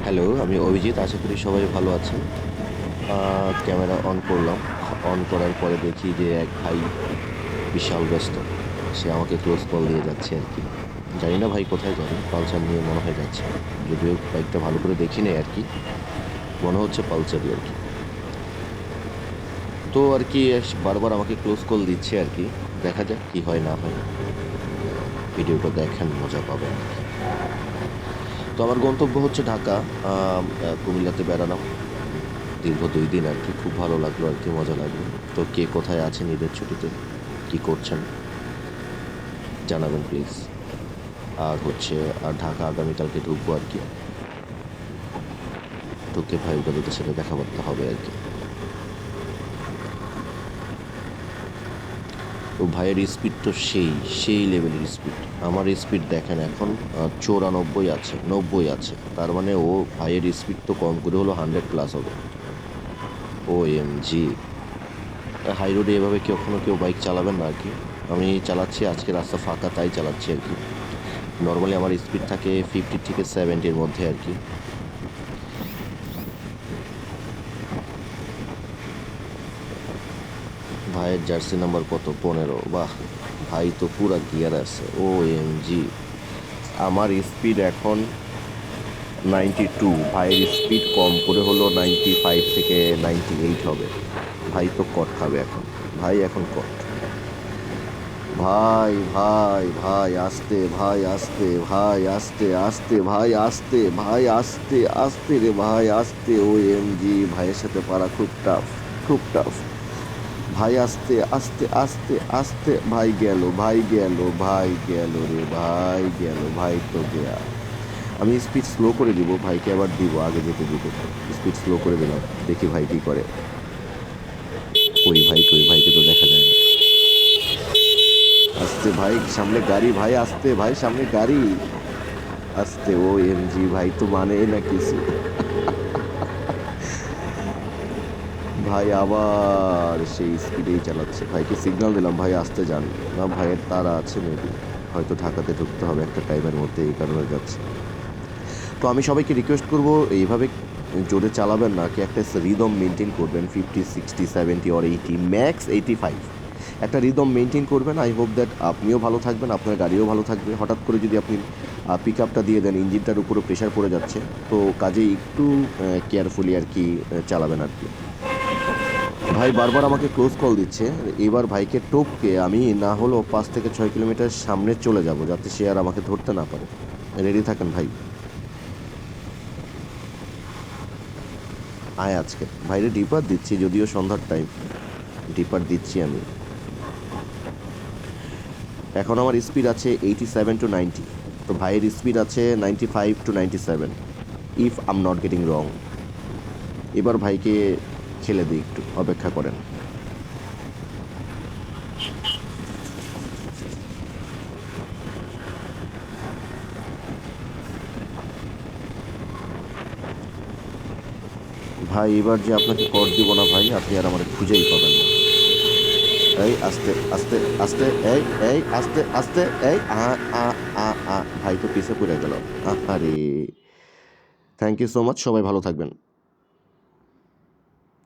Hello, আমি অভিজিৎ। আশা করি সবাই ভালো আছেন। ক্যামেরা অন করলাম। অন করার পরে দেখি যে এক ভাই বিশাল ব্যস্ত। সে আমাকে ক্লোজ কল দিয়ে যাচ্ছে আরকি। জানি না ভাই কোথায় যাবে। পালসার নিয়ে মনে হয় যাচ্ছে। যদিও বাইকটা ভালো করে দেখি নাই আরকি। মনে হচ্ছে পালসারই আরকি। তো আরকি বারবার আমাকে ক্লোজ কল দিচ্ছে আরকি। দেখা যাক কি হয় না হয়। ভিডিওটা দেখেন, মজা পাবেন আরকি। তো আমার গন্তব্য হচ্ছে ঢাকা। কুমিল্লাতে বেড়ালাম। দীর্ঘ ২ দিন আরকি। খুব ভালো লাগলো আরকি, মজা লাগলো। তো কে কোথায় আছেন ঈদের ছুটিতে? কি করছেন? জানাবেন প্লিজ। ঢাকা আগামীকালকে ঢুকবো আরকি। ঢুকে ভাই ব্রাদারদের সাথে কথাবার্তা হবে আরকি। তো ভাইয়ের স্পিড তো সেই লেভেলের স্পিড। আমার স্পিড দেখেন এখন ৯৪ আছে, ৯০ আছে। তার মানে ভাইয়ের স্পিড তো কম করে হলেও 100 প্লাস হবে। OMG! হাই রোডে এভাবে কখনো কেউ বাইক চালাবেন না আরকি। আমি চালাচ্ছি, আজকে রাস্তা ফাঁকা তাই চালাচ্ছি আরকি। নরমালি আমার স্পিড থাকে 50 থেকে 70 এর মধ্যে আরকি। ভাইয়ের জার্সি নাম্বার কত? 15। বাহ! ভাই তো পুরা গিয়ার আছে। OMG! আমার স্পিড এখন 92। ভাইয়ের স্পিড কম করে হলো 95 থেকে 98 হবে। ভাই তো কট খাবে এখন। ভাই এখন কট। ভাই, ভাই, ভাই আস্তে, ভাই আস্তে, ভাই আস্তে, আস্তে, ভাই আস্তে, ভাই আস্তে, আস্তে রে ভাই আস্তে। OMG! ভাইয়ের সাথে পারা খুব টাফ, খুব টাফ। ভাই আস্তে, আস্তে, আস্তে, আস্তে। ভাই গেল, ভাই গেল, ভাই গেল রে ভাই গেল, ভাই তো গেয়া। আমি স্পিড স্লো করে দিব, ভাইকে আবার দিব, আগে যেতে দিব। স্পিড স্লো করে দিলাম। দেখি ভাই কি করে। কই ভাই কই? ভাইকে তো দেখা যায় না। আস্তে ভাই, সামনে গাড়ি ভাই, আস্তে ভাই, সামনে গাড়ি। আস্তে। OMG! ভাই তো মানে না কিছু। ভাই আবার সেই স্পিডেই চালাচ্ছে। ভাইকে সিগন্যাল দিলাম, ভাই আসতে যান। না, ভাইয়ের তাড়া আছে মেবি। হয়তো ঢাকাতে ঢুকতে হবে একটা টাইমের মধ্যে, এই কারণে যাচ্ছে। তো আমি সবাইকে রিকোয়েস্ট করব, এইভাবে জোরে চালাবেন না, কি একটা রিদম মেনটেন করবেন। 50, 60, 70 অর 80, ম্যাক্স 85। একটা রিদম মেনটেন করবেন। আই হোপ দ্যাট আপনিও ভালো থাকবেন, আপনার গাড়িও ভালো থাকবে। হঠাৎ করে যদি আপনি পিক আপটা দিয়ে দেন, ইঞ্জিনটার উপরে প্রেশার পড়ে যাচ্ছে। তো কাজেই একটু কেয়ারফুলি আর কি চালাবেন আর কি। ভাই বারবার আমাকে ক্লোজ কল দিচ্ছে। এবার ভাইকে টপকে আমি না হলেও 5 থেকে 6 কিলোমিটার সামনে চলে যাব, যাতে সে আর আমাকে ধরতে না পারে। রেডি থাকেন ভাই। আয় আজকে ভাইরে ডিপার দিচ্ছি, যদিও সন্ধ্যার টাইম। ডিপার দিচ্ছি আমি। এখন আমার স্পিড আছে 87 টু 90। তো ভাইয়ের স্পিড আছে 95 to 97, if I am not getting wrong. এবার ভাইকে খেলে দিই, একটু অপেক্ষা করেন। ভাই এবার যে আপনাকে কর দিব না ভাই, আপনি আর আমার খুঁজেই পাবেন না। এই আস্তে, আস্তে, আস্তে, এই আস্তে, আস্তে, এই আ আ আ ভাই তো পিছে পড়ে গেল। আরে, থ্যাংক ইউ সো মাচ, সবাই ভালো থাকবেন।